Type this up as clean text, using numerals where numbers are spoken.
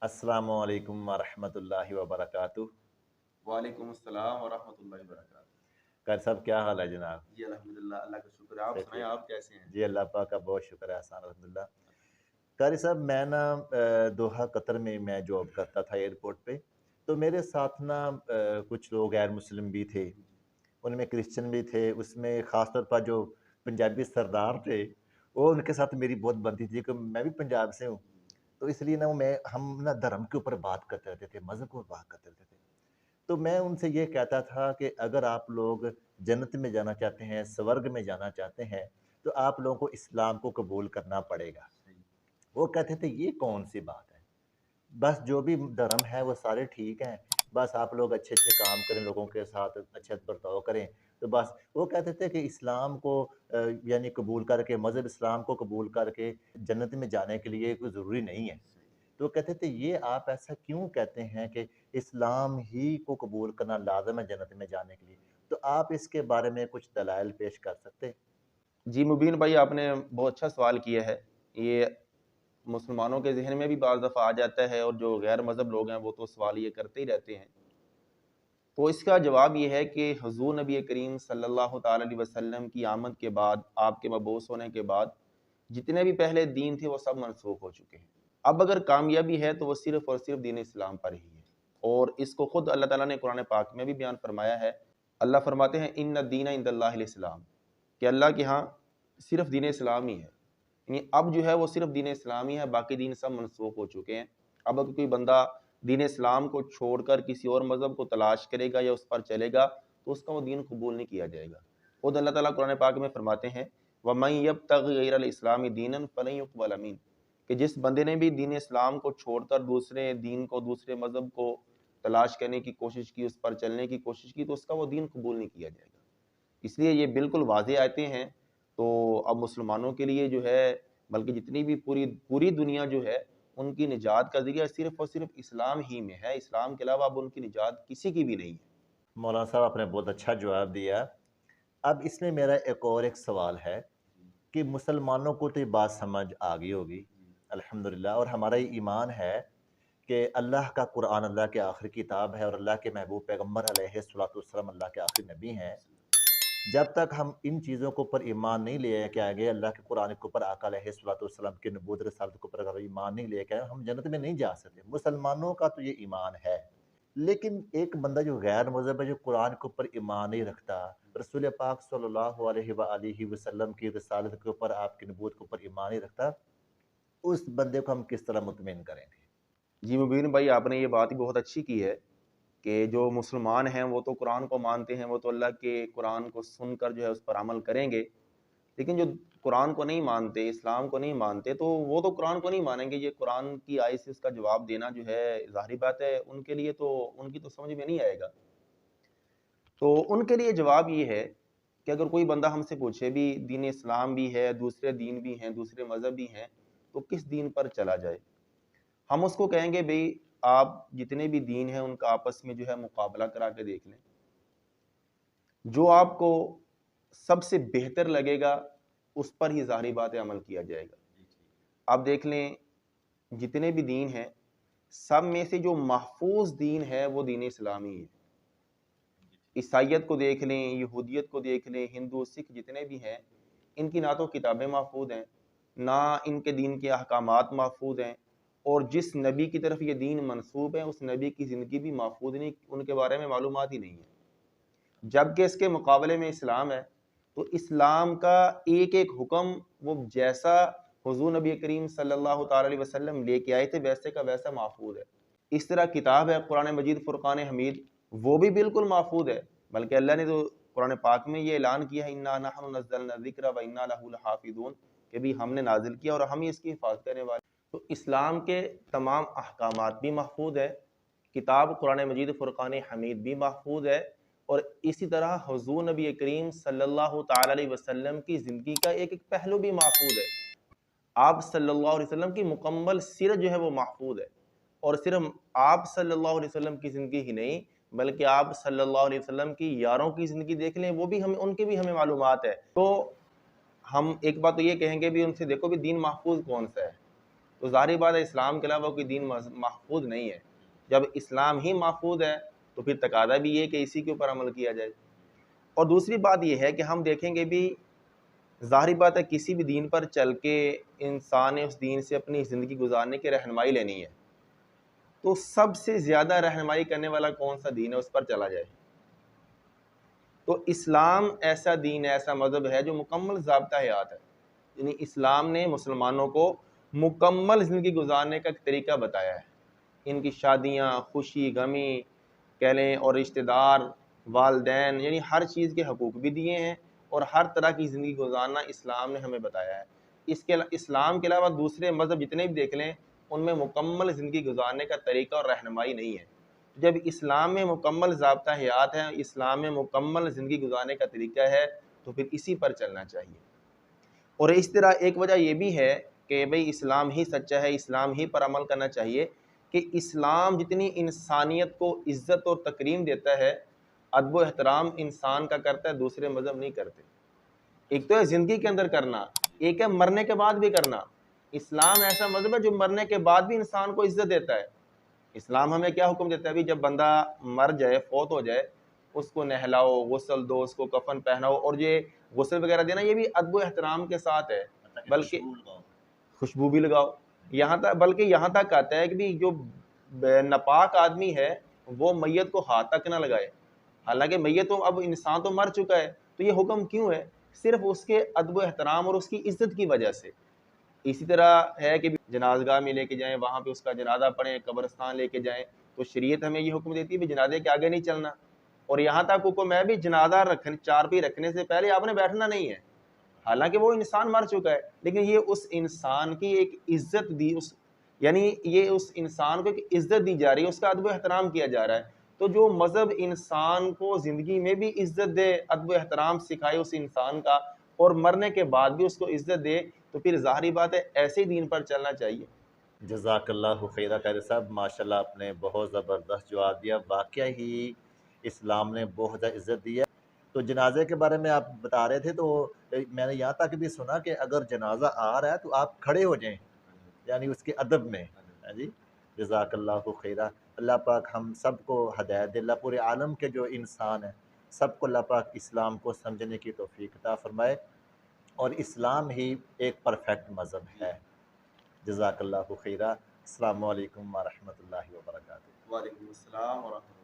अस्सलामु अलैकुम वरहमतुल्लाहि वबरकातुह। वालेकुम अस्सलाम वरहमतुल्लाहि वबरकातुह। खैर सब क्या हाल है जनाब? जी अल्हम्दुलिल्लाह, अल्लाह का शुक्र है। आप सुनाएं, खैरियत? आप कैसे हैं? जी अल्लाह पाक का बहुत शुक्र है, एहसान अल्हम्दुलिल्लाह। कारी साहब मैं ना दोहा कतर में मैं जॉब करता था एयरपोर्ट पे। तो मेरे साथ ना कुछ लोग गैर मुस्लिम भी थे, जी, उनमें क्रिश्चियन भी थे, उसमें ख़ास तौर पर जो पंजाबी सरदार थे, वो उनके साथ मेरी बहुत बनती थी कि मैं भी पंजाब से हूँ। जी, तो इसलिए ना मैं हम ना धर्म के ऊपर बात करते रहते थे, मज़हब के ऊपर बात करते रहते थे। तो मैं उनसे ये कहता था कि अगर आप लोग जन्नत में जाना चाहते हैं, स्वर्ग में जाना चाहते हैं, तो आप लोगों को इस्लाम को कबूल करना पड़ेगा। सही। वो कहते थे ये कौन-सी बात है? बस जो भी धर्म है वो सारे ठीक हैं, बस आप लोग अच्छे-अच्छे काम करें, लोगों के साथ अच्छा बर्ताव करें, तो बस वो कहते थे कि इस्लाम को यानी कबूल करके मज़हब इस्लाम को कबूल करके जन्नत में जाने के लिए कोई ज़रूरी नहीं है। सही। तो कहते थे ये आप ऐसा क्यों कहते हैं कि इस्लाम ही को कबूल करना लाज़िम है जन्नत में जाने के लिए? तो आप इसके बारे में कुछ दलाइल पेश कर सकते हैं? जी मुबीन भाई, आपने बहुत अच्छा सवाल किया है। ये मुसलमानों के ज़हन में भी बाज़ दफ़ा आ जाता है और जो गैर मज़हब लोग हैं वो तो सवाल ये करते ही रहते हैं। तो इसका जवाब ये है कि हुज़ूर नबी करीम सल्लल्लाहु ताला अलैहि वसल्लम की आमद के बाद, आपके मबऊस होने के बाद जितने भी पहले दीन थे वो सब मनसूख हो चुके हैं। अब अगर कामयाबी है तो वो सिर्फ़ और सिर्फ़ दीन इस्लाम पर ही है। और इसको खुद अल्लाह ताला ने कुरान पाक में भी बयान फरमाया है। अल्लाह फरमाते हैं इन्ना दीना इंदल्लाहिल इस्लाम, कि अल्लाह के यहाँ सिर्फ़ दीन इस्लाम ही है। यानी अब जो है वो सिर्फ़ दीन इस्लाम ही है, बाकी दीन सब मनसूख हो चुके हैं। अब अगर कोई बंदा दीन इस्लाम को छोड़कर किसी और मज़हब को तलाश करेगा या उस पर चलेगा तो उसका वो दीन कबूल नहीं किया जाएगा। खुद अल्लाह ताला कुरान पाक में फरमाते हैं वमन यब्तगि गैरल इस्लामी दीनन फलन युक़बल मिन, कि जिस बंदे ने भी दीन इस्लाम को छोड़कर दूसरे दीन को, दूसरे मज़हब को तलाश करने की कोशिश की, उस पर चलने की कोशिश की, तो उसका वो दीन कबूल नहीं किया जाएगा। इसलिए ये बिल्कुल वाज़ेह आयतें हैं। तो अब मुसलमानों के लिए जो है, बल्कि जितनी भी पूरी पूरी दुनिया जो है, उनकी निजात का ज़रिया सिर्फ़ और सिर्फ़ इस्लाम ही में है। इस्लाम के अलावा अब उनकी निजात किसी की भी नहीं है। मौलाना साहब आपने बहुत अच्छा जवाब दिया। अब इसमें मेरा एक सवाल है जी, कि मुसलमानों को तो ये बात समझ आ गई होगी, जी, अल्हम्दुलिल्लाह, और हमारा ये ईमान है कि अल्लाह का कुरान अल्लाह की आखिरी किताब है और अल्लाह के महबूब पैगम्बर अलैहिस्सलातु वस्सलाम अल्लाह के आखिरी नबी हैं। जब तक हम इन चीज़ों के ऊपर ईमान नहीं लेके आएँगे, अल्लाह के कुरान के ऊपर आका अलैहिस्सलातु वस्सलाम की नबूवत रिसालत के ऊपर अगर ईमान नहीं लेके आए, हम जन्नत में नहीं जा सकते। मुसलमानों का तो ये ईमान है। लेकिन एक बंदा जो गैर मज़हब है, जो कुरान के ऊपर ईमान नहीं रखता, रसूल पाक सल्लल्लाहु अलैहि व आलिहि वसल्लम की रिसालत के ऊपर, आपकी नबूवत के ऊपर ईमान नहीं रखता, उस बंदे को हम किस तरह मुतमिन करेंगे? जी मुबीन भाई, आपने ये बात ही बहुत अच्छी की है कि जो मुसलमान हैं वो तो कुरान को मानते हैं, वो तो अल्लाह के कुरान को सुनकर जो है उस पर अमल करेंगे। लेकिन जो कुरान को नहीं मानते, इस्लाम को नहीं मानते, तो वो तो कुरान को नहीं मानेंगे। ये कुरान की आयत से इसका जवाब देना जो है, ज़ाहिर बात है उनके लिए तो, उनकी तो समझ में नहीं आएगा। तो उनके लिए जवाब ये है कि अगर कोई बंदा हमसे पूछे भी दीन इस्लाम भी है, दूसरे दीन भी हैं, दूसरे मज़हब भी हैं, तो किस दीन पर चला जाए? हम उसको कहेंगे भई आप जितने भी दीन हैं उनका आपस में जो है मुकाबला करा के देख लें। जो आपको सबसे बेहतर लगेगा उस पर ही ज़ाहिर बात है अमल किया जाएगा। आप देख लें जितने भी दीन हैं, सब में से जो महफूज़ दीन है वो दीन इस्लाम ही है। ईसाइयत को देख लें, यहूदियत को देख लें, हिंदू, सिख जितने भी हैं, इनकी ना तो किताबें महफूज़ हैं, ना इनके दीन के अहकामात महफूज़ हैं, और जिस नबी की तरफ ये दीन मंसूब है, उस नबी की ज़िंदगी भी महफूज़ नहीं, उनके बारे में मालूमात ही नहीं है। जबकि इसके मुकाबले में इस्लाम है, तो इस्लाम का एक-एक हुक्म वो जैसा हुज़ूर नबी करीम सल्लल्लाहु ताला अलैहि वसल्लम लेके आए थे, वैसे का वैसा महफूज़ है। इस तरह किताब है कुरान मजीद फुरकान हमीद, वो भी बिल्कुल महफूज़ है। बल्कि अल्लाह ने तो कुरान पाक में ये ऐलान किया है इन्ना नहनु नज़्ज़लना ज़िक्र व इन्ना लहु लहाफ़िज़ून, कि भी हमने नाज़िल किया और हम ही इसकी हिफाज़त करने वाले। तो इस्लाम के तमाम अहकामात भी महफूज़ है, किताब कुरान मजीद फुरकान हमीद भी महफूज़ है, और इसी तरह हुज़ूर नबी करीम सल्लल्लाहु ताला अलैहि वसल्लम की ज़िंदगी का एक-एक पहलू भी महफूज़ है। आप सल्लल्लाहु अलैहि वसल्लम की मुकम्मल सीरत जो है वो महफूज़ है। और सिर्फ आप सल्लल्लाहु अलैहि वसल्लम की ज़िंदगी ही नहीं, बल्कि आप सल्लल्लाहु अलैहि वसल्लम की यारों की ज़िंदगी देख लें, वो भी हमें, उनकी भी हमें मालूमात है। तो हम एक बात तो ये कहेंगे भी उनसे, देखो भी दीन महफूज़ कौन-सा है? تو ظاہری بات ہے اسلام کے علاوہ کوئی دین محفوظ نہیں ہے. جب اسلام ہی محفوظ ہے تو پھر تقاضا بھی یہ کہ اسی کے اوپر عمل کیا جائے. اور دوسری بات یہ ہے کہ ہم دیکھیں گے بھی ظاہری بات ہے کسی بھی دین پر چل کے انسان نے اس دین سے اپنی زندگی گزارنے کی رہنمائی لینی ہے تو سب سے زیادہ رہنمائی کرنے والا کون سا دین ہے اس پر چلا جائے. تو اسلام ایسا دین ہے, ایسا مذہب ہے جو مکمل ضابطہ حیات ہے. یعنی اسلام نے مسلمانوں کو مکمل زندگی گزارنے کا ایک طریقہ بتایا ہے. ان کی شادیاں, خوشی غمی کہہ لیں, اور رشتہ دار, والدین, یعنی ہر چیز کے حقوق بھی دیے ہیں اور ہر طرح کی زندگی گزارنا اسلام نے ہمیں بتایا ہے. اسلام کے علاوہ دوسرے مذہب جتنے بھی دیکھ لیں ان میں مکمل زندگی گزارنے کا طریقہ اور رہنمائی نہیں ہے. جب اسلام میں مکمل ضابطہ حیات ہے, اسلام میں مکمل زندگی گزارنے کا طریقہ ہے تو پھر اسی پر چلنا چاہیے. اور اس طرح ایک وجہ یہ بھی ہے کہ بھئی اسلام ہی سچا ہے, اسلام ہی پر عمل کرنا چاہیے کہ اسلام جتنی انسانیت کو عزت اور تکریم دیتا ہے, ادب و احترام انسان کا کرتا ہے, دوسرے مذہب نہیں کرتے. ایک تو ہے زندگی کے اندر کرنا, ایک ہے مرنے کے بعد بھی کرنا. اسلام ایسا مذہب ہے جو مرنے کے بعد بھی انسان کو عزت دیتا ہے. اسلام ہمیں کیا حکم دیتا ہے بھی جب بندہ مر جائے, فوت ہو جائے, اس کو نہلاؤ, غسل دو, اس کو کفن پہناؤ, اور یہ غسل وغیرہ دینا یہ بھی ادب و احترام کے ساتھ ہے, بلکہ خوشبو بھی لگاؤ. یہاں تک بلکہ یہاں تک آتا ہے کہ بھی جو ناپاک آدمی ہے وہ میت کو ہاتھ تک نہ لگائے. حالانکہ میت تو اب انسان تو مر چکا ہے, تو یہ حکم کیوں ہے؟ صرف اس کے ادب و احترام اور اس کی عزت کی وجہ سے. اسی طرح ہے کہ جنازہ گاہ میں لے کے جائیں, وہاں پہ اس کا جنازہ پڑھیں, قبرستان لے کے جائیں, تو شریعت ہمیں یہ حکم دیتی ہے کہ جنازے کے آگے نہیں چلنا. اور یہاں تک حکم ہے بھی جنازہ چارپائی رکھنے سے پہلے آپ نے بیٹھنا نہیں ہے. حالانکہ وہ انسان مر چکا ہے, لیکن یہ اس انسان کی ایک عزت دی, یعنی یہ اس انسان کو ایک عزت دی جا رہی ہے, اس کا ادب و احترام کیا جا رہا ہے. تو جو مذہب انسان کو زندگی میں بھی عزت دے, ادب و احترام سکھائے اس انسان کا, اور مرنے کے بعد بھی اس کو عزت دے, تو پھر ظاہری بات ہے ایسے دین پر چلنا چاہیے. جزاک اللہ خیرہ قاری صاحب, ماشاءاللہ آپ نے بہت زبردست جواب دیا. واقعہ ہی اسلام نے بہت زیادہ عزت دی ہے. تو جنازے کے بارے میں آپ بتا رہے تھے, تو میں نے یہاں تک بھی سنا کہ اگر جنازہ آ رہا ہے تو آپ کھڑے ہو جائیں, یعنی اس کے ادب میں. جی جزاک اللہ خیرہ. اللہ پاک ہم سب کو ہدایت دے, اللہ پورے عالم کے جو انسان ہیں سب کو اللہ پاک اسلام کو سمجھنے کی توفیق عطا فرمائے, اور اسلام ہی ایک پرفیکٹ مذہب ہے. جزاک اللہ خیرہ. السلام علیکم ورحمۃ اللہ وبرکاتہ. وعلیکم السلام ورحمۃ اللہ.